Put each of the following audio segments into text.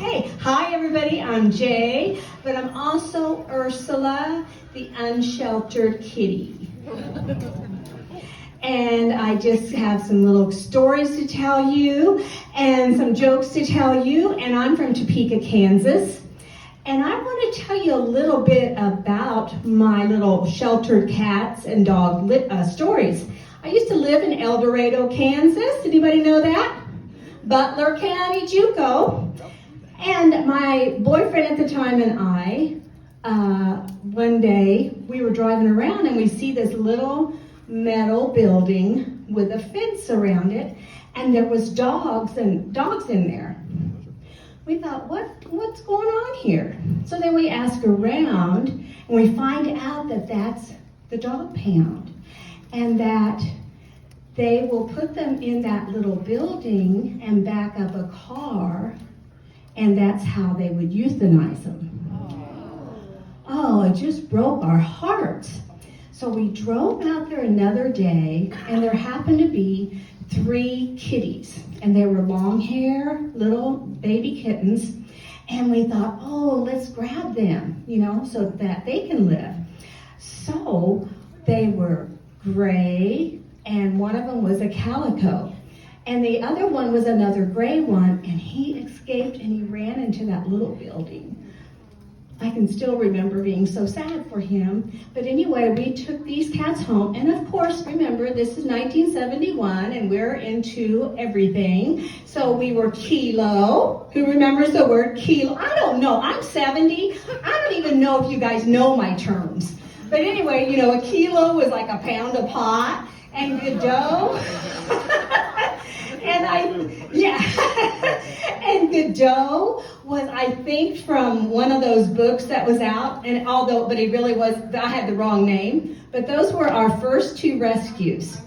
Okay, hi everybody, I'm Jay, but I'm also Ursula, the unsheltered kitty. And I just have some little stories to tell you and some jokes to tell you, and I'm from Topeka, Kansas. And I want to tell you a little bit about my little sheltered cats and dog stories. I used to live in El Dorado, Kansas. Anybody know that? Butler County, JUCO. And my boyfriend at the time and I, one day, we were driving around and we see this little metal building with a fence around it, and there was dogs in there. We thought, what's going on here? So then we ask around, and we find out that that's the dog pound, and that they will put them in that little building and back up a car, and that's how they would euthanize them. Oh, it just broke our hearts. So we drove out there another day, and there happened to be 3 kitties, and they were long hair, little baby kittens, and we thought, oh, let's grab them, so that they can live. So they were gray, and one of them was a calico, and the other one was another gray one, and he escaped and he ran into that little building. I can still remember being so sad for him. But anyway, we took these cats home. And of course, remember, this is 1971 and we're into everything. So we were kilo. Who remembers the word kilo? I don't know. I'm 70. I don't even know if you guys know my terms. But anyway, a kilo was like a pound of pot. And the dough. And the dough was, I think, from one of those books that was out, but it really was, I had the wrong name, but those were our first 2 rescues.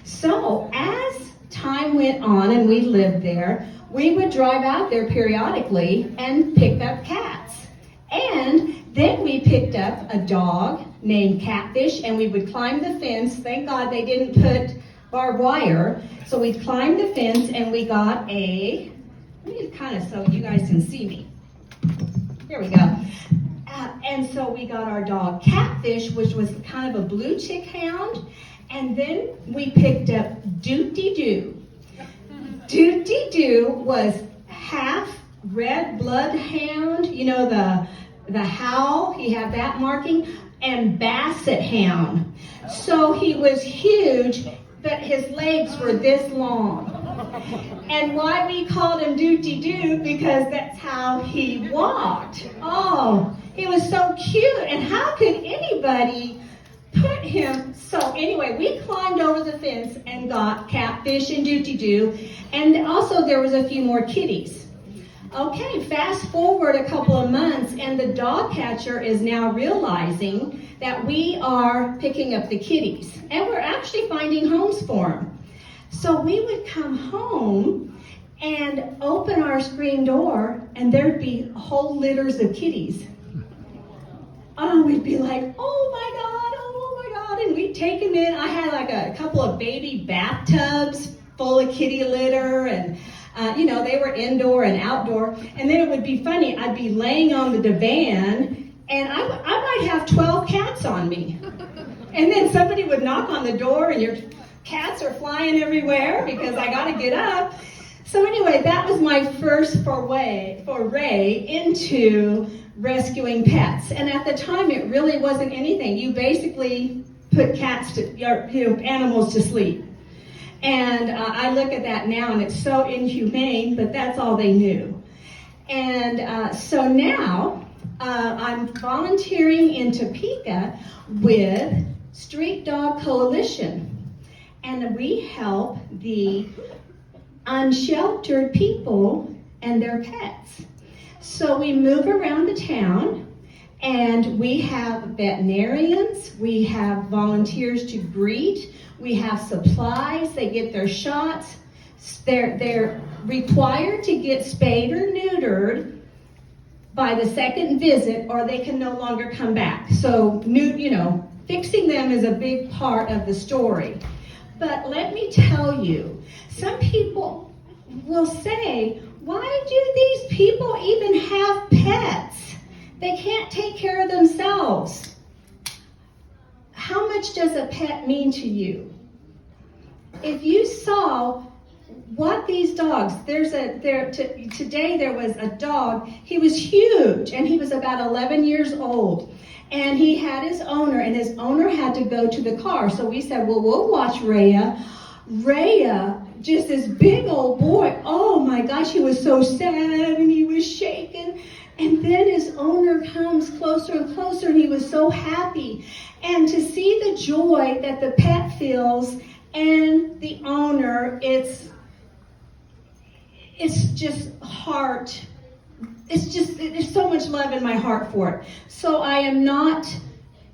So as time went on and we lived there, we would drive out there periodically and pick up cats. And then we picked up a dog named Catfish, and we would climb the fence. Thank God they didn't put barbed wire. So we climbed the fence and we got let me kind of so you guys can see me. Here we go. And so we got our dog Catfish, which was kind of a blue chick hound. And then we picked up Doot-Dee-Doo. Doot-Dee-Doo was half red bloodhound, the howl, he had that marking, and basset hound. So he was huge, but his legs were this long. And why we called him Doot-Dee-Doo, because that's how he walked. Oh, he was so cute, and how could anybody put him? So anyway, we climbed over the fence and got Catfish and Doot-Dee-Doo, and also there was a few more kitties. Okay, fast forward a couple of months, and the dog catcher is now realizing that we are picking up the kitties, and we're actually finding homes for them. So we would come home and open our screen door, and there'd be whole litters of kitties. Oh, we'd be like, oh my God, and we'd take them in. I had like a couple of baby bathtubs full of kitty litter, and they were indoor and outdoor. And then it would be funny, I'd be laying on the divan, and I might have 12 cats on me. And then somebody would knock on the door, and your cats are flying everywhere because I got to get up. So anyway, that was my first foray into rescuing pets. And at the time, it really wasn't anything. You basically put animals to sleep. And I look at that now, and it's so inhumane, but that's all they knew. And so now I'm volunteering in Topeka with Street Dog Coalition. And we help the unsheltered people and their pets. So we move around the town, and we have veterinarians, we have volunteers to greet, we have supplies, they get their shots. They're required to get spayed or neutered by the second visit, or they can no longer come back. So, fixing them is a big part of the story. But let me tell you, some people will say, why do these people even have pets. They can't take care of themselves. How much does a pet mean to you? If you saw what these dogs, today there was a dog, he was huge, and he was about 11 years old. And he had his owner, and his owner had to go to the car. So we said, well, we'll watch Rhea. Rhea, just this big old boy, oh my gosh, he was so sad, and he was shaking. And then his owner comes closer and closer, and he was so happy. And to see the joy that the pet feels and the owner, it's just heart. There's so much love in my heart for it. So I am not,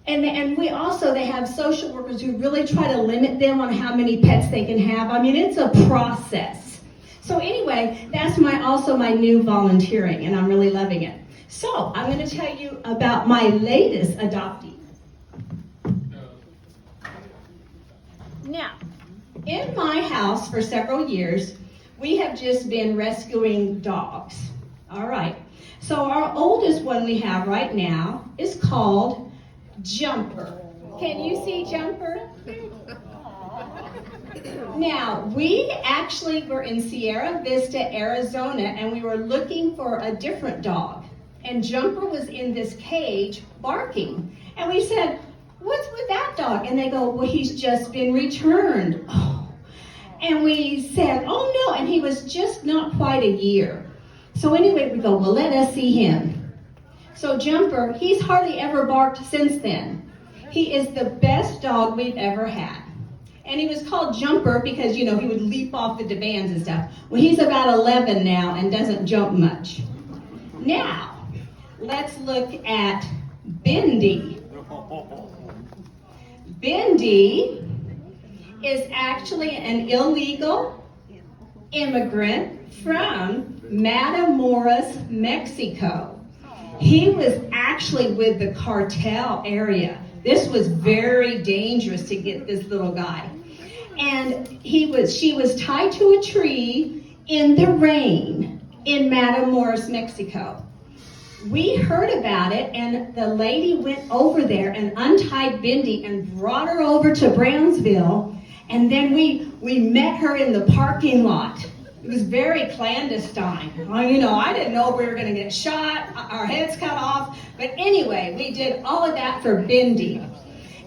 and we also, they have social workers who really try to limit them on how many pets they can have. I mean, it's a process. So anyway, that's also my new volunteering, and I'm really loving it. So I'm going to tell you about my latest adoptee. Now, in my house for several years, we have just been rescuing dogs. All right. So our oldest one we have right now is called Jumper. Can you see Jumper? Now, we actually were in Sierra Vista, Arizona, and we were looking for a different dog. And Jumper was in this cage barking. And we said, what's with that dog? And they go, well, he's just been returned. Oh. And we said, oh no, and he was just not quite a year. So anyway, we go, well, let us see him. So Jumper, he's hardly ever barked since then. He is the best dog we've ever had. And he was called Jumper because, he would leap off the divans and stuff. Well, he's about 11 now and doesn't jump much. Now, let's look at Bendy. Bendy is actually an illegal immigrant from Matamoros, Mexico. He was actually with the cartel area. This was very dangerous to get this little guy. And she was tied to a tree in the rain in Matamoros, Mexico. We heard about it, and the lady went over there and untied Bendy and brought her over to Brownsville, and then we met her in the parking lot. It was very clandestine. Well, I didn't know we were going to get shot, our heads cut off, but anyway, we did all of that for Bendy.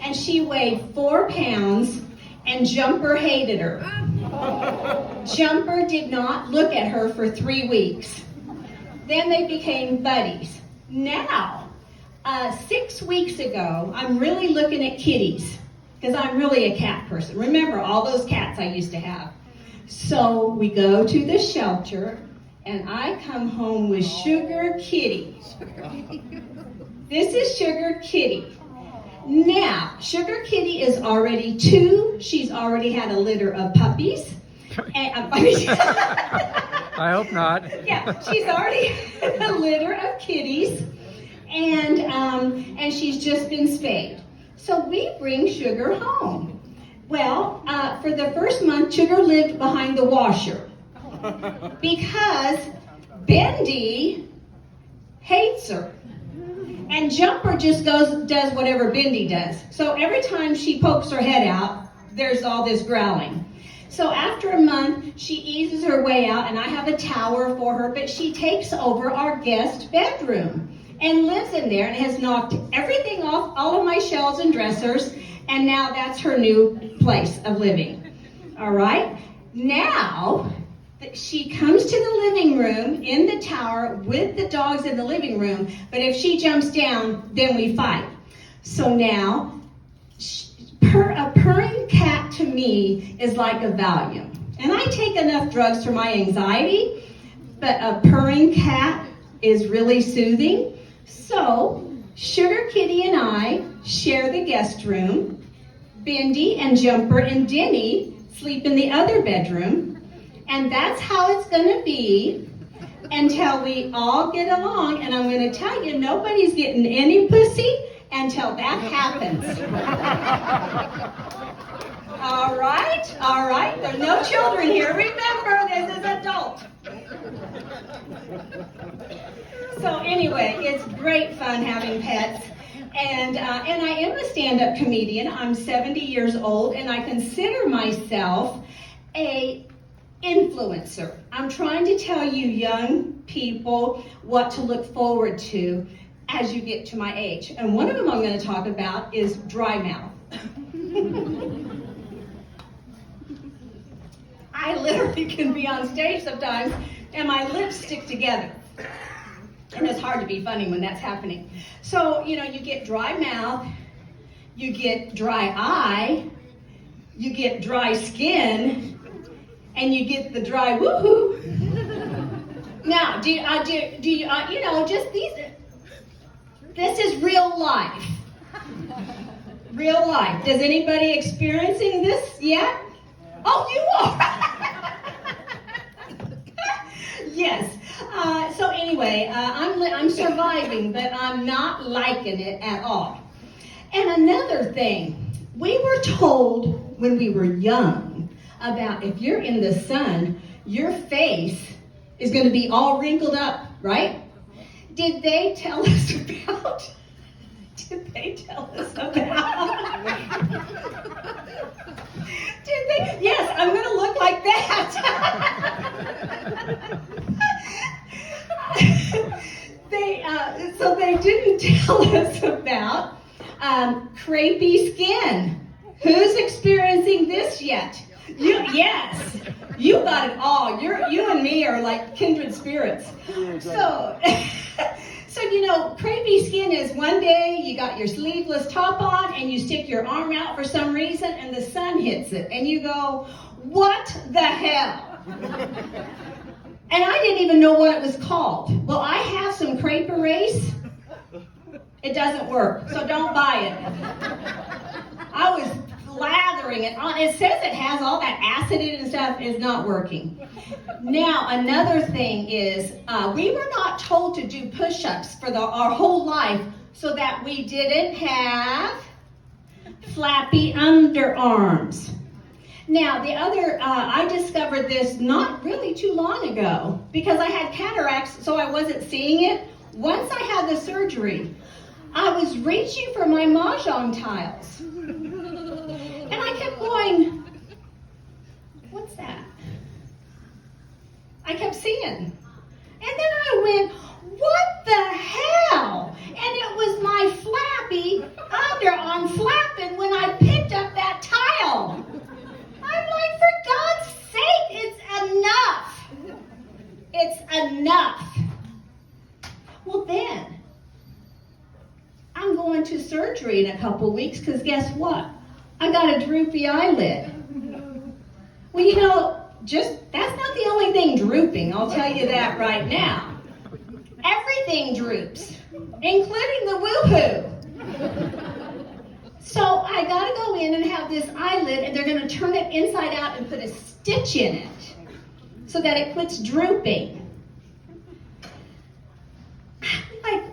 And she weighed 4 pounds, and Jumper hated her. Jumper did not look at her for 3 weeks. Then they became buddies. Now, 6 weeks ago, I'm really looking at kitties, because I'm really a cat person. Remember all those cats I used to have. So we go to the shelter, and I come home with Sugar Kitty. This is Sugar Kitty. Now, Sugar Kitty is already 2. She's already had a litter of puppies. I hope not. Yeah, she's already had a litter of kitties, and she's just been spayed. So we bring Sugar home. Well, for the first month, Sugar lived behind the washer because Bendy hates her. And Jumper just does whatever Bendy does. So every time she pokes her head out, there's all this growling. So after a month, she eases her way out, and I have a tower for her, but she takes over our guest bedroom and lives in there and has knocked everything off, all of my shelves and dressers, and now that's her new place of living. All right? Now, she comes to the living room in the tower with the dogs in the living room, but if she jumps down, then we fight. So now, a purring cat to me is like a Valium. And I take enough drugs for my anxiety, but a purring cat is really soothing. So, Sugar Kitty and I share the guest room. Bendy and Jumper and Denny sleep in the other bedroom. And that's how it's going to be until we all get along. And I'm going to tell you, nobody's getting any pussy until that happens. All right. There's no children here. Remember, this is adult. So anyway, it's great fun having pets. And I am a stand-up comedian. I'm 70 years old, and I consider myself a influencer. I'm trying to tell you young people what to look forward to as you get to my age. And one of them I'm going to talk about is dry mouth. I literally can be on stage sometimes and my lips stick together. And it's hard to be funny when that's happening. So, you get dry mouth, you get dry eye, you get dry skin, and you get the dry woohoo. Now, just these, this is real life. Real life. Does anybody experiencing this yet? Oh, you are. Yes. So anyway, I'm surviving, but I'm not liking it at all. And another thing, we were told when we were young about if you're in the sun, your face is going to be all wrinkled up, right? Did they tell us about? Did they tell us about? Did they? Yes, I'm going to look like that. So they didn't tell us about crepey skin. Who's experiencing this yet? Yes, you got it all. You and me are like kindred spirits. So crepey skin is one day you got your sleeveless top on and you stick your arm out for some reason and the sun hits it and you go, what the hell? And I didn't even know what it was called. Well, I have some crepe erase. It doesn't work, so don't buy it. I was lathering it on. It says it has all that acid in it and stuff. It's not working. Now, another thing is we were not told to do push-ups for our whole life so that we didn't have flappy underarms. Now, I discovered this not really too long ago because I had cataracts, so I wasn't seeing it. Once I had the surgery, I was reaching for my mahjong tiles. And I kept going, what's that? I kept seeing. And then I went, what the hell? And it was my flappy underarm flapping when I picked up that tile. I'm like, for God's sake, it's enough. It's enough. Well, then, I'm going to surgery in a couple weeks because guess what? I got a droopy eyelid. Well, that's not the only thing drooping. I'll tell you that right now. Everything droops, including the woohoo. So I got to go in and have this eyelid, and they're going to turn it inside out and put a stitch in it so that it quits drooping. I'm like,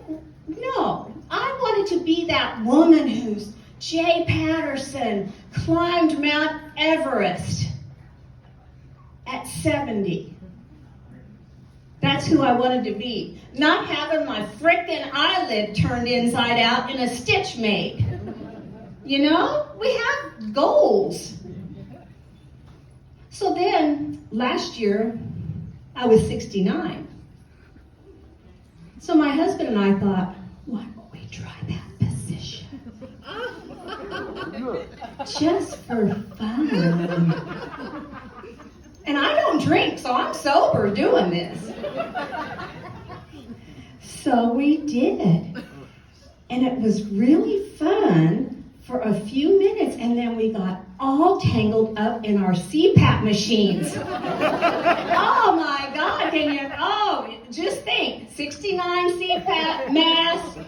no. I wanted to be that woman who's J. Patterson climbed Mount Everest at 70. That's who I wanted to be. Not having my frickin' eyelid turned inside out and a stitch made. We have goals. So then, last year, I was 69. So my husband and I thought, why don't we try that position? Just for fun. And I don't drink, so I'm sober doing this. So we did. And it was really fun for a few minutes, and then we got all tangled up in our CPAP machines. Oh my God, just think, 69 CPAP masks.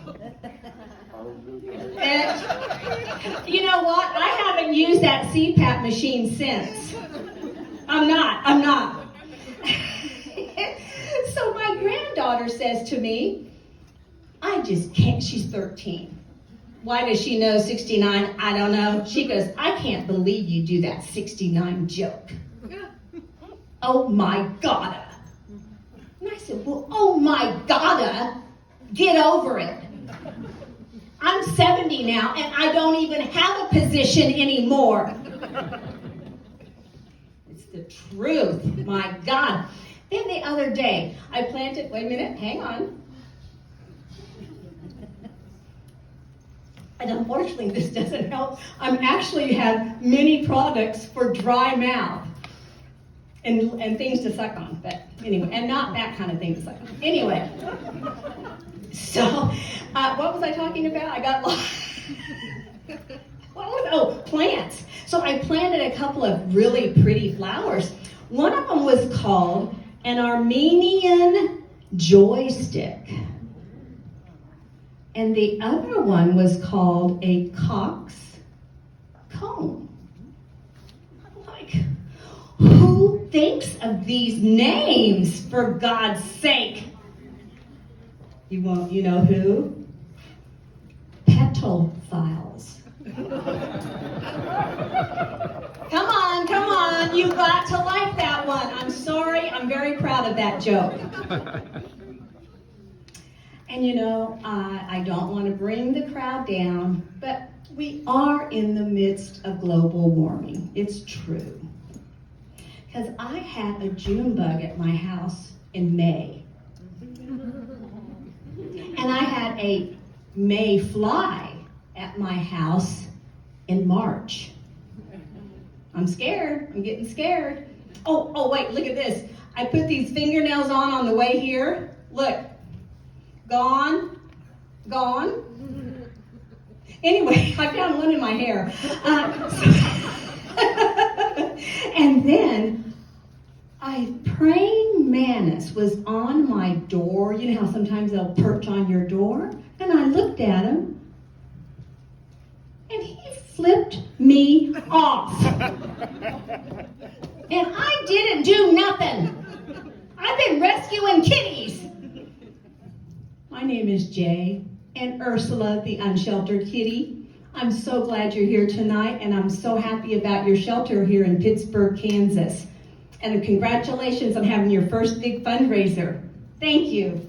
And you know what? I haven't used that CPAP machine since. I'm not. So my granddaughter says to me, I just can't, she's 13. Why does she know 69? I don't know. She goes, I can't believe you do that 69 joke. Oh my God. And I said, well, oh my God. Get over it. I'm 70 now, and I don't even have a position anymore. It's the truth, my God. Then the other day, I planted, wait a minute, hang on. And unfortunately, this doesn't help. I actually have many products for dry mouth and things to suck on. But anyway, and not that kind of thing to suck on. Anyway, so what was I talking about? I got lost. Plants. So I planted a couple of really pretty flowers. One of them was called an Armenian joystick. And the other one was called a coxcomb. Like, who thinks of these names, for God's sake? You know who? Petophiles. Come on, you got to like that one. I'm sorry, I'm very proud of that joke. And I don't want to bring the crowd down, but we are in the midst of global warming. It's true. Because I had a June bug at my house in May. And I had a May fly at my house in March. I'm scared. I'm getting scared. Oh, wait, look at this. I put these fingernails on the way here. Look. Gone. Anyway, I found one in my hair. And then a praying mantis was on my door. You know how sometimes they'll perch on your door? And I looked at him, and he flipped me off. And I didn't do nothing. I've been rescuing kitties. My name is Jay, and Ursula, the unsheltered kitty. I'm so glad you're here tonight, and I'm so happy about your shelter here in Pittsburgh, Kansas. And congratulations on having your first big fundraiser. Thank you.